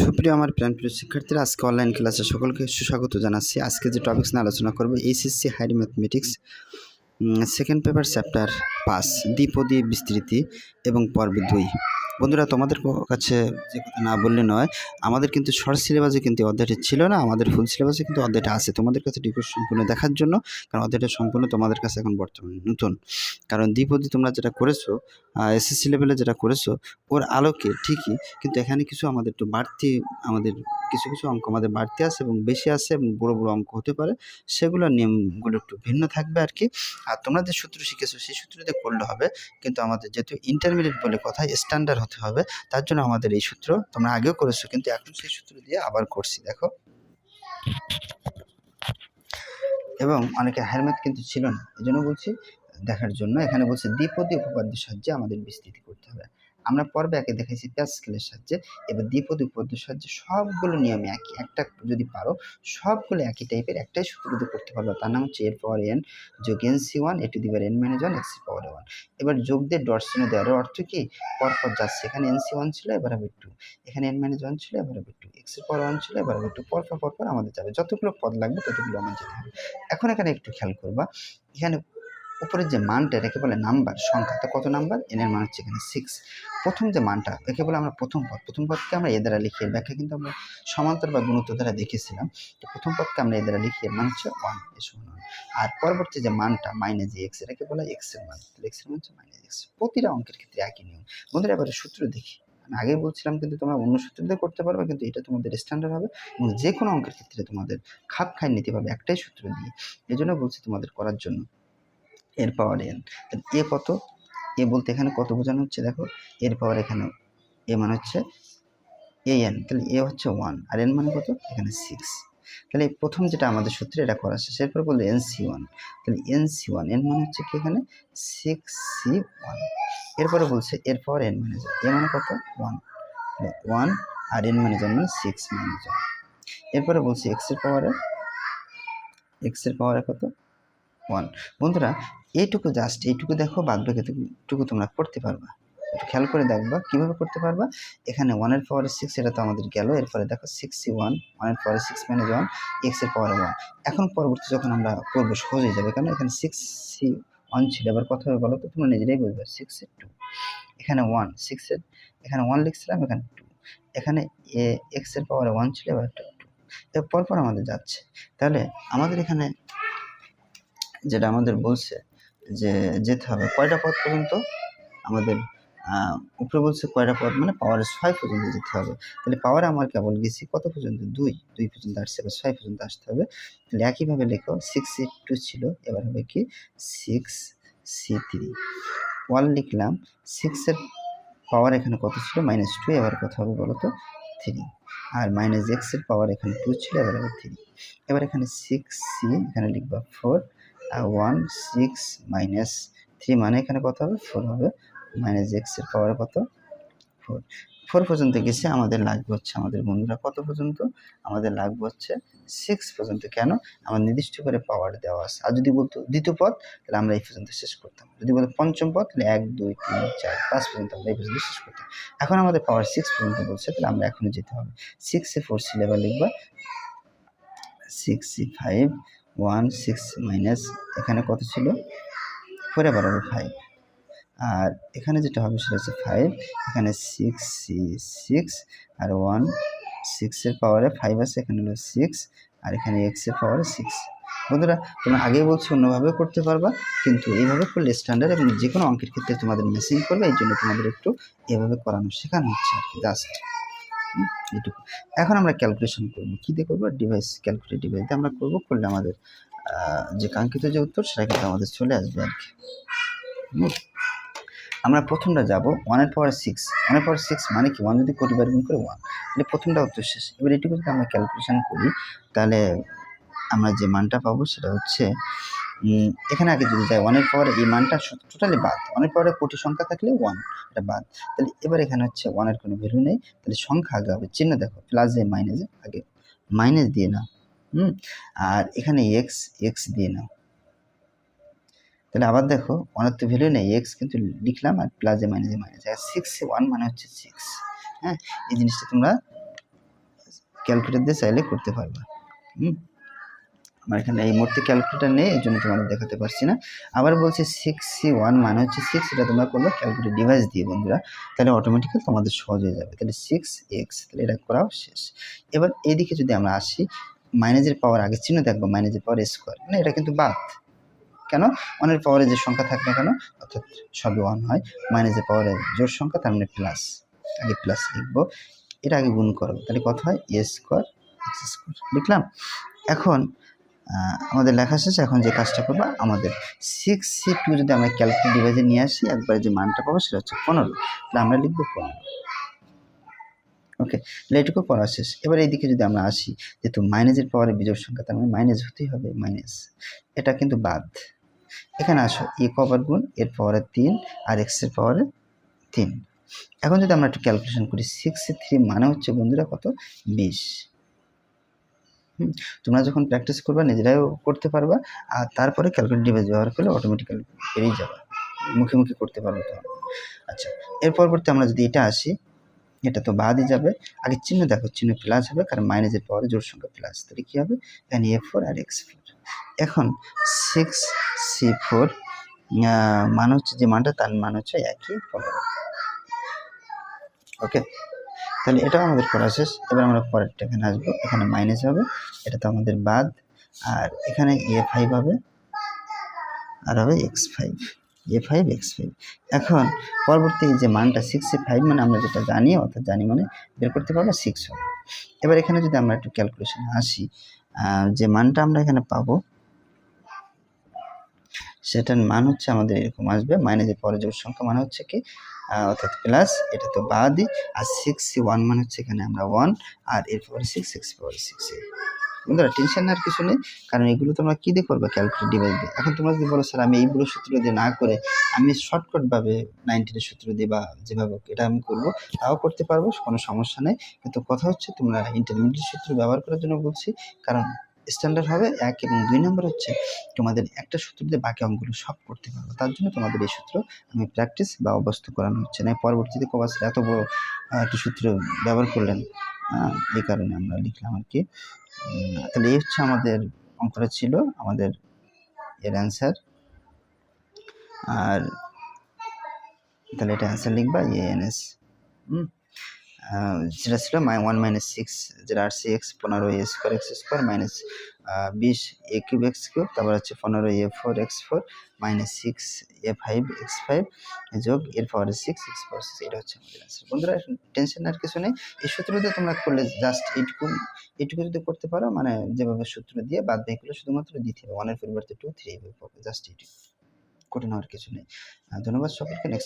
সুপ্রিয় আমার প্রিয় শিক্ষার্থীরা, আজকে অনলাইন ক্লাসে সকলকে সুস্বাগত জানাচ্ছি। আজকে যে টপিকস নিয়ে আলোচনা করব, HSC higher mathematics second paper chapter 5 দ্বিপদী বিস্তৃতি এবং পর্ব 2। বন্ধুরা, তোমাদের কাছে যে কথা না বললে নয়, আমাদের কিন্তু শর্ট সিলেবাসে কিন্তু অধ্যায়টি ছিল না, আমাদের ফুল সিলেবাসে কিন্তু অধ্যায়টা আছে। তোমাদের কাছে রিকোয়েস্ট সম্পূর্ণ দেখার জন্য, কারণ অধ্যায়টা সম্পূর্ণ তোমাদের কাছে এখন বর্তমানে নতুন। কারণ দ্বিপদী তোমরা যেটা করেছো, এসএসসি লেভেলে যেটা করেছো, ওর আলোকে ঠিকই, কিন্তু এখানে কিছু আমাদের একটু বাড়তি, আমাদের কিছু কিছু অঙ্ক আমাদের বাড়তি আছে এবং বেশি আছে এবং বড় বড় অঙ্ক হতে পারে, সেগুলোর নিয়মগুলো একটু ভিন্ন থাকবে আর কি। আর তোমরা যে সূত্র শিখেছো সেই সূত্র দিয়ে করলে হবে, কিন্তু আমাদের যেহেতু ইন্টারমিডিয়েট বলে কথা, স্ট্যান্ডার্ড হতে হবে, তার জন্য আমাদের এই সূত্র তোমরা আগেও করেছো, কিন্তু এখন সেই সূত্র দিয়ে আবার করছি। দেখো, এবং অনেকে হায়ার ম্যাথ কিন্তু ছিল না, এই জন্য বলছি দেখার জন্য। এখানে বলছে দ্বিপদী উপপাদ্যের সাহায্যে আমাদের বিস্তৃতি করতে হবে। আমরা পর্বে একে দেখাইছি প্যাসকেলের সাহায্যে, এবার দ্বিপদী উপপাদ্যের সাহায্যে সবগুলো নিয়মে একই, একটা যদি পারো সবগুলো একই টাইপের একটাই সূত্র যদি করতে পারবে, তার নাম হচ্ছে এর পাওয়ার এন যোগ NC1 A to the power n - 1 x এর পাওয়ার 1। এবার যোগ দিয়ে ডট চিহ্ন দেওয়ার অর্থ কি, পরপর যাচ্ছে। এখানে NC1 ছিল, এবার হবে 2, এখানে n - 1 ছিল, এবার হবে 2, x এর পাওয়ার 1 ছিল, এবার হবে 2, পরপর আমাদের যাবে, যতগুলো পদ লাগবে ততগুলো আমার যেতে হবে। এখন এখানে একটু খেয়াল করবা, এখানে উপরের যে মানটা, এটাকে বলে নাম্বার, সংখ্যা। তো কত নাম্বার? n এর মান হচ্ছে এখানে 6। প্রথম যে মানটা, একে বলে আমরা প্রথম পদকে আমরা এ দ্বারা লিখি। এর ব্যাখ্যা কিন্তু আমরা সমান্তর বা গুণোত্তর দ্বারা দেখেছিলাম। তো প্রথম পদকে আমরা এ দ্বারা লিখি, এর মান হচ্ছে 1, এর সমান 1। আর পরবর্তী যে মানটা মাইনাস x, এটাকে বলে x এর মান। তাহলে x এর মান হচ্ছে মাইনাস x। প্রতিটা অঙ্কের ক্ষেত্রে একই নিয়ম। বন্ধুরা, এবারে সূত্র দেখি। আমি আগেই বলছিলাম কিন্তু তোমরা অন্য সূত্র দিয়ে করতে পারবে, কিন্তু এটা তোমাদের স্ট্যান্ডার্ড হবে এবং যে কোনো অঙ্কের ক্ষেত্রে তোমাদের খাপ খাই নিতে পারবে একটাই সূত্র দিয়ে। এই জন্য বলছি তোমাদের করার জন্য। এর পাওয়ার n, তাহলে এ কত? এ বলতে এখানে কত বোঝানো হচ্ছে? দেখো, এর পাওয়ার এখানে এ মানে হচ্ছে an, তাহলে এ হচ্ছে 1 আর n মানে কত? এখানে 6। তাহলে প্রথম যেটা আমাদের সূত্রে এটা করা শেষ, এরপর বললো NC1, তাহলে NC1 n মানে হচ্ছে কি এখানে 6C1। এরপরে বলছে এর পাওয়ার n মানে এ মানে কত? 1, তাহলে 1 আর n মানে 6 মানে 1। এরপরে বলছি x এর পাওয়ারে কত? 1। বন্ধুরা, এইটুকু জাস্ট এইটুকু দেখো, বাদ বাকিটুকু তোমরা করতে পারবা। একটু খেয়াল করে দেখবা কিভাবে করতে পারবা। এখানে 1 এর পাওয়ারে 6, এটা তো আমাদের গেল। এরপরে দেখো 6C1, 1 এর পাওয়ারে 6 মানে 1, x এর পাওয়ারে 1। এখন পরবর্তী যখন আমরা করবো সহজ হয়ে যাবে, কারণ এখানে 6C1 ছিল। এবার কত হবে বলো তো, তোমরা নিজেরাই বুঝবে। 6 এর 2, এখানে 1, 6 এর এখানে 1 লিখছিলাম, এখানে 2, এখানে x এর পাওয়ারে 1 ছিল, এবার 2। এবার পরপর আমাদের যাচ্ছে। তাহলে আমাদের এখানে যেটা আমাদের বলছে যে যেতে হবে কয়টা পদ পর্যন্ত, আমাদের উপরে বলছে কয়টা পদ, মানে পাওয়ারে 6 পর্যন্ত যেতে হবে। তাহলে পাওয়ারে আমার কেবল গেছি কত পর্যন্ত? 2 পর্যন্ত আসছে, এবার 6 পর্যন্ত আসতে হবে। তাহলে একইভাবে লেখো, 6C2 ছিল, এবার হবে কি 6C3। 1 লিখলাম, 6 এর পাওয়ার এখানে কত ছিল? -2, এবার কত হবে বলো তো? 3। আর -x এর পাওয়ার এখানে 2 ছিল, এবার হবে 3। এবার এখানে 6C, এখানে লিখবা 4, 1 6 -3 মানে এখানে কত হবে? 4 হবে। -x এর পাওয়ার কত? 4 পর্যন্ত গেছে। আমাদের লাগবে হচ্ছে, আমাদের বন্ধুরা কত পর্যন্ত? আমাদের লাগবে হচ্ছে 6 পর্যন্ত। কেন? আমার নির্দিষ্ট করে পাওয়ার দেওয়া আছে। আর যদি বলতো দ্বিতীয় পদ, তাহলে আমরা এই পর্যন্ত শেষ করতাম। যদি বলতো পঞ্চম পদ, তাহলে 1 2 3 4 5 পর্যন্ত আমরা এই পর্যন্ত শেষ করতাম। এখন আমাদের পাওয়ার 6 পর্যন্ত বলছে, তাহলে আমরা এখনো যেতে হবে। 6 এ 4 ছিল, এবার লিখবা 6C5, 1 6 মাইনাস এখানে কত ছিল? 4, এবার হবে 5। আর এখানে যেটা হবে সেটা হচ্ছে 5, এখানে 6C6 আর 1 6 এর পাওয়ারে 5 আছে, এখানে হলো 6 আর এখানে x এর পাওয়ারে 6। বন্ধুরা, তোমরা আগেই বলছি অন্যভাবে করতে পারবা, কিন্তু এইভাবে করলে স্ট্যান্ডার্ড এবং যে কোনো অঙ্কের ক্ষেত্রে তোমাদের মেসিং করবে। এই জন্য তোমাদের একটু এভাবে করানো শেখানো হচ্ছে আর কি, জাস্ট এটুকু। এখন আমরা ক্যালকুলেশন করবো, কী দিয়ে করবো? ক্যালকুলেটর ডিভাইস দিয়ে আমরা করবো। করলে আমাদের যে কাঙ্ক্ষিত যে উত্তর, সেটা কিন্তু আমাদের চলে আসবে আর কি। আমরা প্রথমটা যাব 1 এর পাওয়ার 6। 1 এর পাওয়ার 6 মানে কি? 1 যদি কোটি বার গুণ করে 1, তাহলে প্রথমটা উত্তর শেষ। এবার এটুকু যদি আমরা ক্যালকুলেশন করি, তাহলে আমরা যে মানটা পাবো সেটা হচ্ছে, এখানে আগে যদি যাই 1 এর পাওয়ারে এই মানটা টোটালি বাদ। 1 এর পাওয়ারে কোটি সংখ্যা থাকলে 1 এটা বাদ। তাহলে এবার এখানে হচ্ছে 1 এর কোনো ভ্যালু নেই, তাহলে সংখ্যা আগে হবে। চিহ্ন দেখো, প্লাসে মাইনাসে, আগে মাইনাস দিয়ে নাও। আর এখানে x দিয়ে নাও। তাহলে আবার দেখো, 1 এর তো ভ্যালু নেই, x কিন্তু লিখলাম, আর প্লাসে মাইনাসে মাইনাস। আর 6 1 মানে হচ্ছে 6। হ্যাঁ, এই জিনিসটা তোমরা ক্যালকুলেটর দিয়ে চাইলে করতে পারবা। আমার এখানে এই মুহূর্তে ক্যালকুলেটর নেই, এই জন্য তোমাদের দেখাতে পারছি না। আবার বলছি 6C1 মানে হচ্ছে 6, এটা তোমরা করবে ক্যালকুলেটর ডিভাইস দিয়ে বন্ধুরা, তাহলে অটোমেটিক্যালি তোমাদের সহজ হয়ে যাবে। তাহলে 6x, তাহলে এটা করাও শেষ। এবার এদিকে যদি আমরা আসি, মাইনাসের পাওয়ার আগে চিহ্ন দেখবো, মাইনাসের পাওয়ার স্কোয়ার, মানে এটা কিন্তু বাদ। কেন? 1-এর পাওয়ারে যে সংখ্যা থাকবে না কেন, অর্থাৎ সবই 1 হয়, মাইনাসের পাওয়ারে জোড় সংখ্যা, তার মানে প্লাস, আগে প্লাস লিখবো, এটা আগে গুণ করো, তাহলে কত হয় a স্কোয়ার x স্কোয়ার লিখলাম। এখন আমাদের লেখা শেষ। এখন যে কাজটা করবো, আমাদের 6C2 যদি আমরা ক্যালকুলেটর ডিভাইসে নিয়ে আসি, একবারে যে মানটা পাবো সেটা হচ্ছে 15, তাহলে আমরা লিখবো 15। ওকে, তাহলে এটুকু পড়া শেষ। এবার এইদিকে যদি আমরা আসি, যেহেতু মাইনাসের পাওয়ারে বিজোড় সংখ্যা, তার মানে মাইনাস হতেই হবে, মাইনাস, এটা কিন্তু বাদ। এখানে আসো, এ পাওয়ার গুণ এর পাওয়ারে 3 আর x এর পাওয়ারে 3। এখন যদি আমরা একটু ক্যালকুলেশন করি, 6C3 মানে হচ্ছে বন্ধুরা কত, 20। তোমরা যখন প্র্যাকটিস করবা নিজেরাও করতে পারবা, আর তারপরে ক্যালকুলেটর ডিভাইস ব্যবহার করলে অটোমেটিক্যালি পেরেই যাবে, মুখে মুখে করতে পারবো তো। আচ্ছা, এর পরবর্তী আমরা যদি এটা আসি, এটা তো বাদই যাবে, আগে চিহ্ন দেখো, চিহ্ন প্লাস হবে, কারণ মাইনাসের পাওয়ারে জোড় সংখ্যা প্লাস, তাহলে কি হবে, এখানে a4 আর x4। এখন 6C4 মান হচ্ছে যে মানটা, তার মান হচ্ছে একই 15। ওকে, তাহলে এটাও আমাদের করা শেষ। এবার আমরা পরেরটা এখানে আসবো, এখানে মাইনাস হবে, এটা তো আমাদের বাদ, আর এখানে a5 হবে, আর হবে x5, a5 x5। এখন পরবর্তী যে মানটা 6C5 মানে আমরা যেটা জানি, অর্থাৎ জানি মানে বের করতে পারবো 6 হবে। এবার এখানে যদি আমরা একটু ক্যালকুলেশনে আসি, যে মানটা আমরা এখানে পাবো সেটার মান হচ্ছে আমাদের এরকম আসবে, মাইনাসের পরে জোড় সংখ্যা মানে হচ্ছে কি, অর্থাৎ প্লাস, এটা তো বাদই, আর 6C1 মানে হচ্ছে এখানে আমরা 1, আর এর পরে 6, x পাওয়ার 6। বন্ধুরা টেনশন নেওয়ার কিছু নেই, কারণ এগুলো তোমরা কী দিয়ে করবে, ক্যালকুলেটর ডিভাইস দিয়ে। এখন তোমরা যদি বলো স্যার আমি এইগুলো সূত্র দিয়ে না করে আমি শর্টকাটভাবে 19 সূত্র দিয়ে বা যেভাবে এটা আমি করবো, তাও করতে পারবো, কোনো সমস্যা নেই। কিন্তু কথা হচ্ছে তোমরা ইন্টারমিডিয়েট সূত্র ব্যবহার করার জন্য বলছি, কারণ স্ট্যান্ডার্ড হবে 1 এবং 2 নম্বর হচ্ছে তোমাদের একটা সূত্র দিয়ে বাকি অঙ্কগুলো সব করতে পারবো। তার জন্য তোমাদের এই সূত্র আমি প্র্যাকটিস বা অভ্যস্ত করানো হচ্ছে না। পরবর্তীতে কবা স্যার এত বড় একটা সূত্র ব্যবহার করলেন, এই কারণে আমরা লিখলাম আর কি। তাহলে এই হচ্ছে আমাদের অঙ্কটা ছিল, আমাদের এর অ্যান্সার। আর তাহলে এটা অ্যান্সার লিখবা ans, যেটা ছিল 1 - 6, যেটা আর C x 15 a square x square minus 20 a cube x cube, তারপর হচ্ছে 15 a4 x4 minus 6 a5 x5 যোগ এর পাওয়ারে 6 x পাওয়ার 6, এটা হচ্ছে আমাদের অ্যান্সার। বন্ধুরা টেনশন আর কিছু নেই, এই সূত্র দিয়ে তোমরা করলে জাস্ট এইটুকু যদি করতে পারো, মানে যেভাবে সূত্র দিয়ে বাদ বাকিগুলো শুধুমাত্র দিতে হবে, 1 এর পরিবর্তে 2 3 এইভাবে পাবে, জাস্ট এইটুকু, কঠিন হওয়ার কিছু নেই। ধন্যবাদ সকলকে। নেক্সট